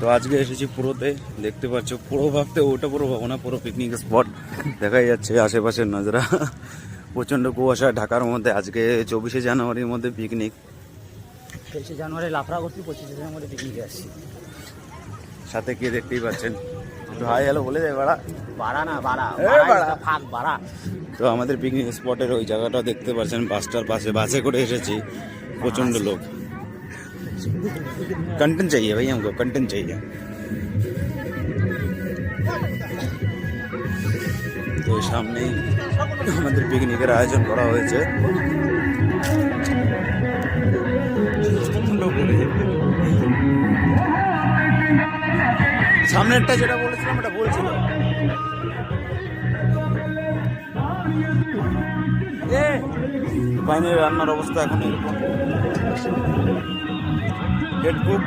তো আজকে এসেছি পুরোতে, দেখতে পাচ্ছ পুরো ভাবতে ওটা পুরো ভাবো না, পুরো পিকনিক স্পট দেখাই যাচ্ছে আশেপাশের নজরা। প্রচণ্ড কুয়াশা ঢাকার মধ্যে। আজকে 24শে জানুয়ারির মধ্যে পিকনিক। 23শে জানুয়ারি লাফড়া করছি, 25শে জানুয়ারি পিকনিকে আসছি। সাথে কে দেখতেই পাচ্ছেন, একটু হাই হ্যালো বলে যায় বাড়া বাড়া না বাড়া, ফাঁক বাড়া। তো আমাদের পিকনিক স্পটের ওই জায়গাটাও দেখতে পাচ্ছেন, বাসটার পাশে বাসে করে এসেছি, প্রচণ্ড লোক। कंटेंट चाहिए भाई, हमको कंटेंट चाहिए। তো সামনেই আমাদের পিকনিকের আয়োজন করা হয়েছে। সামনেরটা যেটা বলেছিলাম ওটা বলছিল বাইরে রান্নার অবস্থা এখন এরকম। Head cook